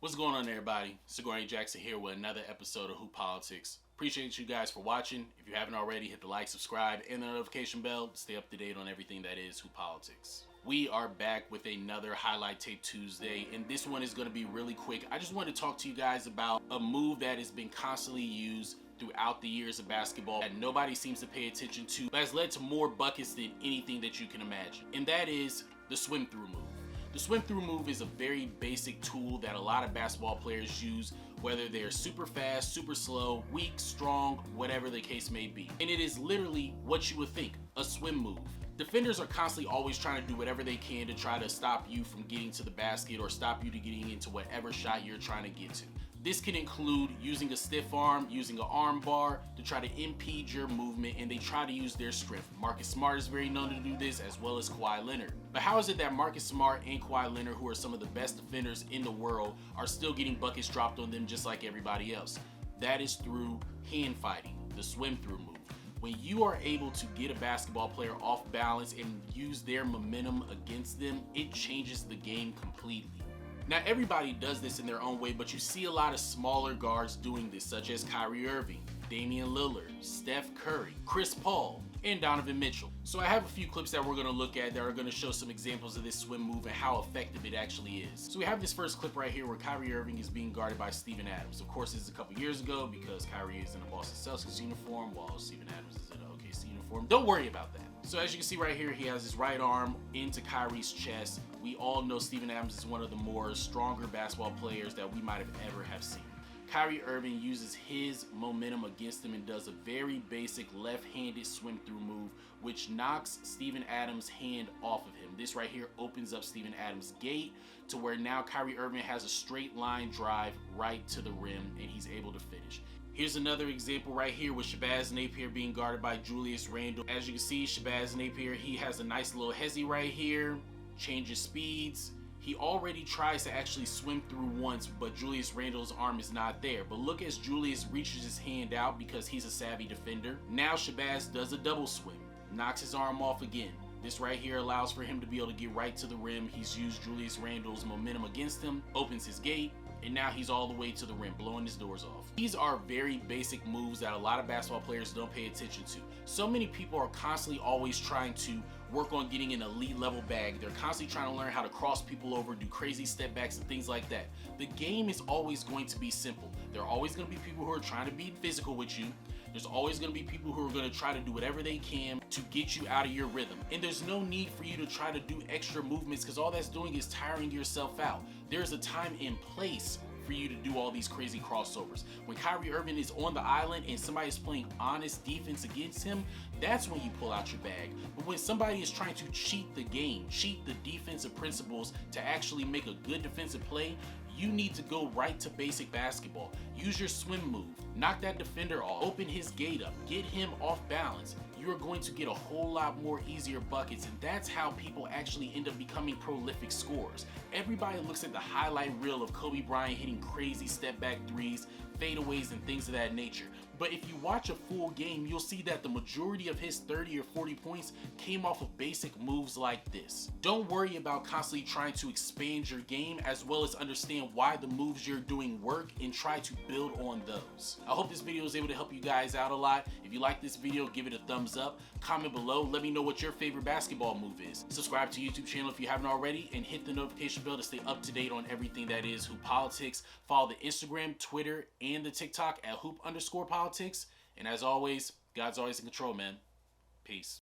What's going on, everybody? Sigourney Jackson here with another episode of Hoop Politics. Appreciate you guys for watching. If you haven't already, hit the like, subscribe, and the notification bell to stay up to date on everything that is Hoop Politics. We are back with another Highlight Tape Tuesday, and this one is going to be really quick. I just want to talk to you guys about a move that has been constantly used throughout the years of basketball that nobody seems to pay attention to, but has led to more buckets than anything that you can imagine, and that is the swim-through move. The swim-through move is a very basic tool that a lot of basketball players use, whether they're super fast, super slow, weak, strong, whatever the case may be. And it is literally what you would think, a swim move. Defenders are constantly always trying to do whatever they can to try to stop you from getting to the basket or stop you to getting into whatever shot you're trying to get to. This can include using a stiff arm, using an arm bar to try to impede your movement, and they try to use their strength. Marcus Smart is very known to do this, as well as Kawhi Leonard. But how is it that Marcus Smart and Kawhi Leonard, who are some of the best defenders in the world, are still getting buckets dropped on them just like everybody else? That is through hand fighting, the swim-through move. When you are able to get a basketball player off balance and use their momentum against them, it changes the game completely. Now, everybody does this in their own way, but you see a lot of smaller guards doing this, such as Kyrie Irving, Damian Lillard, Steph Curry, Chris Paul, and Donovan Mitchell. So I have a few clips that we're going to look at that are going to show some examples of this swim move and how effective it actually is. So we have this first clip right here where Kyrie Irving is being guarded by Steven Adams. Of course, this is a couple years ago because Kyrie is in a Boston Celtics uniform while Steven Adams is in an OKC uniform. Don't worry about that. So as you can see right here, he has his right arm into Kyrie's chest. We all know Steven Adams is one of the more stronger basketball players that we might have ever have seen. Kyrie Irving uses his momentum against him and does a very basic left-handed swim-through move, which knocks Steven Adams' hand off of him. This right here opens up Steven Adams' gate to where now Kyrie Irving has a straight line drive right to the rim and he's able to finish. Here's another example right here with Shabazz Napier being guarded by Julius Randle. As you can see, Shabazz Napier, he has a nice little hezzy right here, changes speeds. He already tries to actually swim through once, but Julius Randle's arm is not there. But look as Julius reaches his hand out because he's a savvy defender. Now Shabazz does a double swim, knocks his arm off again. This right here allows for him to be able to get right to the rim. He's used Julius Randle's momentum against him, opens his gate, and now he's all the way to the rim, blowing his doors off. These are very basic moves that a lot of basketball players don't pay attention to. So many people are constantly always trying to work on getting an elite level bag. They're constantly trying to learn how to cross people over, do crazy step backs and things like that. The game is always going to be simple. There are always going to be people who are trying to be physical with you. There's always going to be people who are going to try to do whatever they can to get you out of your rhythm. And there's no need for you to try to do extra movements because all that's doing is tiring yourself out. There's a time and place for you to do all these crazy crossovers. When Kyrie Irving is on the island and somebody is playing honest defense against him, that's when you pull out your bag. But when somebody is trying to cheat the game, cheat the defensive principles to actually make a good defensive play, you need to go right to basic basketball. Use your swim move, knock that defender off, open his gate up, get him off balance. You're going to get a whole lot more easier buckets, and that's how people actually end up becoming prolific scorers. Everybody looks at the highlight reel of Kobe Bryant hitting crazy step back threes, fadeaways, and things of that nature. But if you watch a full game, you'll see that the majority of his 30 or 40 points came off of basic moves like this. Don't worry about constantly trying to expand your game, as well as understand why the moves you're doing work and try to build on those. I hope this video was able to help you guys out a lot. If you like this video, give it a thumbs up. Comment below. Let me know what your favorite basketball move is. Subscribe to the YouTube channel if you haven't already, and hit the notification bell to stay up to date on everything that is Hoop Politics. Follow the Instagram, Twitter, and the TikTok at Hoop_Politics. And as always, God's always in control, man. Peace.